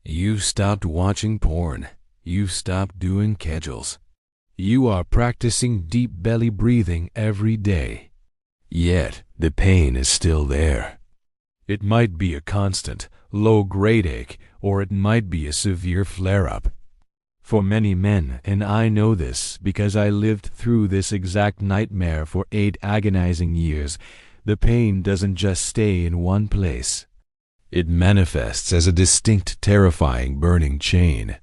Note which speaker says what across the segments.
Speaker 1: You stopped watching porn. You stopped doing Kegels. You are practicing deep belly breathing every day. Yet, the pain is still there. It might be a constant, low-grade ache, or it might be a severe flare-up. For many men, and I know this because I lived through this exact nightmare for 8 agonizing years, the pain doesn't just stay in one place. It manifests as a distinct, terrifying burning chain.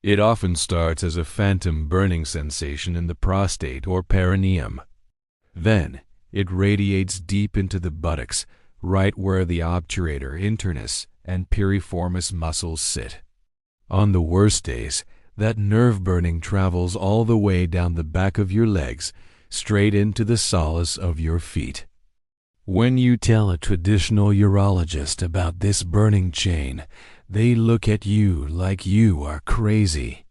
Speaker 1: It often starts as a phantom burning sensation in the prostate or perineum. Then, it radiates deep into the buttocks, right where the obturator, internus, and piriformis muscles sit. On the worst days, that nerve burning travels all the way down the back of your legs, straight into the soles of your feet. When you tell a traditional urologist about this burning chain, they look at you like you are crazy.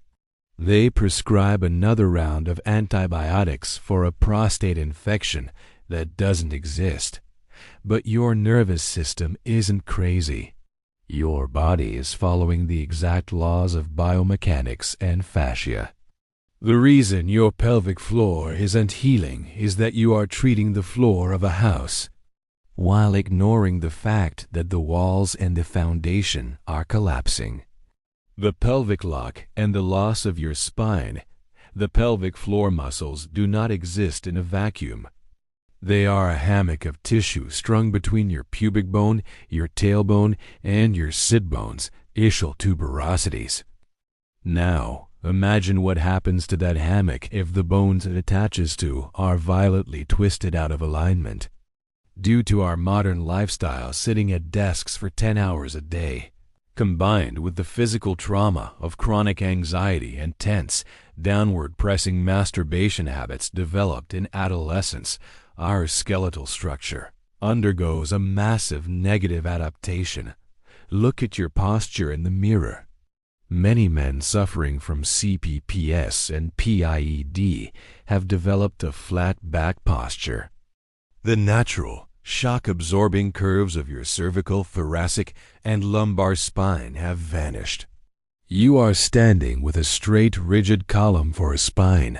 Speaker 1: They prescribe another round of antibiotics for a prostate infection that doesn't exist. But your nervous system isn't crazy. Your body is following the exact laws of biomechanics and fascia. The reason your pelvic floor isn't healing is that you are treating the floor of a house, while ignoring the fact that the walls and the foundation are collapsing. The pelvic lock and the loss of your spine, the pelvic floor muscles do not exist in a vacuum. They are a hammock of tissue strung between your pubic bone, your tailbone, and your sit bones, ischial tuberosities. Now, imagine what happens to that hammock if the bones it attaches to are violently twisted out of alignment. Due to our modern lifestyle sitting at desks for 10 hours a day, combined with the physical trauma of chronic anxiety and tense, downward-pressing masturbation habits developed in adolescence, our skeletal structure undergoes a massive negative adaptation. Look at your posture in the mirror. Many men suffering from CPPS and PIED have developed a flat back posture. The natural, shock-absorbing curves of your cervical, thoracic, and lumbar spine have vanished. You are standing with a straight, rigid column for a spine.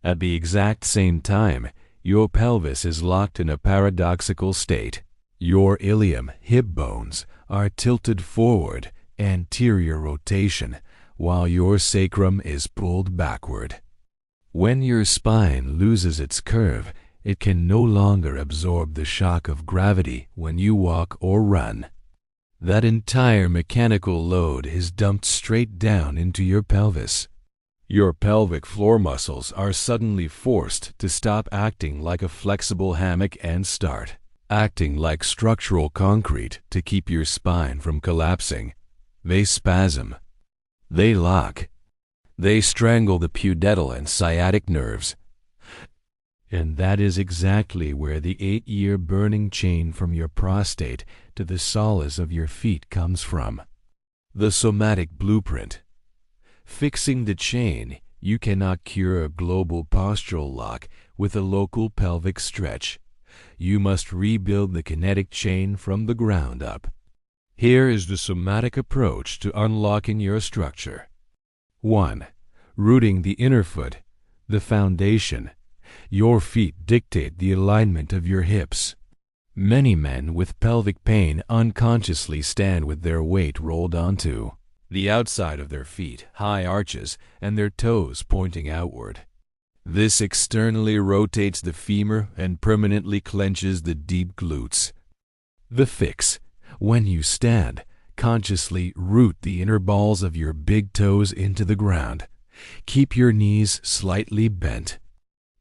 Speaker 1: At the exact same time, your pelvis is locked in a paradoxical state. Your ilium, hip bones, are tilted forward, anterior rotation, while your sacrum is pulled backward. When your spine loses its curve, it can no longer absorb the shock of gravity when you walk or run. That entire mechanical load is dumped straight down into your pelvis. Your pelvic floor muscles are suddenly forced to stop acting like a flexible hammock and start acting like structural concrete to keep your spine from collapsing. They spasm. They lock. They strangle the pudendal and sciatic nerves. And that is exactly where the 8-year burning chain from your prostate to the soles of your feet comes from. The somatic blueprint. Fixing the chain, you cannot cure a global postural lock with a local pelvic stretch. You must rebuild the kinetic chain from the ground up. Here is the somatic approach to unlocking your structure. 1. Rooting the inner foot, the foundation. Your feet dictate the alignment of your hips. Many men with pelvic pain unconsciously stand with their weight rolled onto the outside of their feet, high arches, and their toes pointing outward. This externally rotates the femur and permanently clenches the deep glutes. The fix: when you stand, consciously root the inner balls of your big toes into the ground. Keep your knees slightly bent.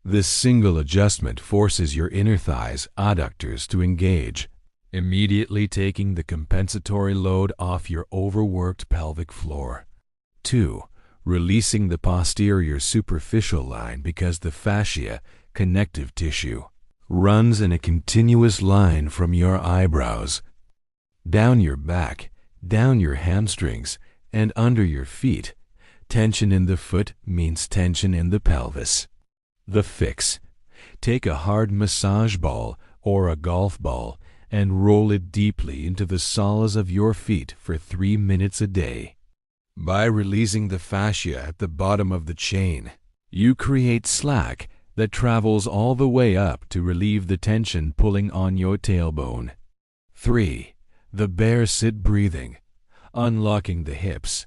Speaker 1: This single adjustment forces your inner thighs, adductors, to engage, immediately taking the compensatory load off your overworked pelvic floor. 2. Releasing the posterior superficial line because the fascia, connective tissue, runs in a continuous line from your eyebrows, down your back, down your hamstrings, and under your feet. Tension in the foot means tension in the pelvis. The fix: take a hard massage ball or a golf ball and roll it deeply into the soles of your feet for 3 minutes a day. By releasing the fascia at the bottom of the chain, you create slack that travels all the way up to relieve the tension pulling on your tailbone. 3. The bear sit breathing, unlocking the hips.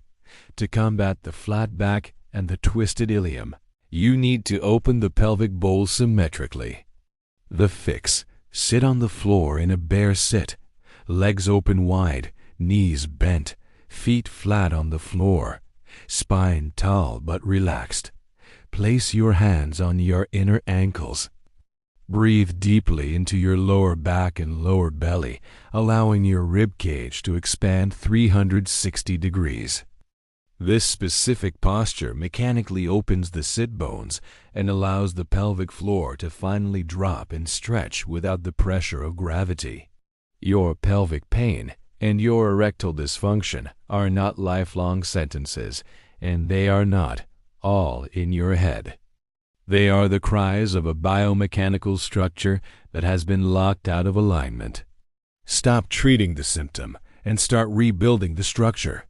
Speaker 1: To combat the flat back and the twisted ilium, you need to open the pelvic bowl symmetrically. The fix: sit on the floor in a bear sit, legs open wide, knees bent, feet flat on the floor, spine tall but relaxed. Place your hands on your inner ankles. Breathe deeply into your lower back and lower belly, allowing your rib cage to expand 360 degrees. This specific posture mechanically opens the sit bones and allows the pelvic floor to finally drop and stretch without the pressure of gravity. Your pelvic pain and your erectile dysfunction are not lifelong sentences, and they are not all in your head. They are the cries of a biomechanical structure that has been locked out of alignment. Stop treating the symptom and start rebuilding the structure.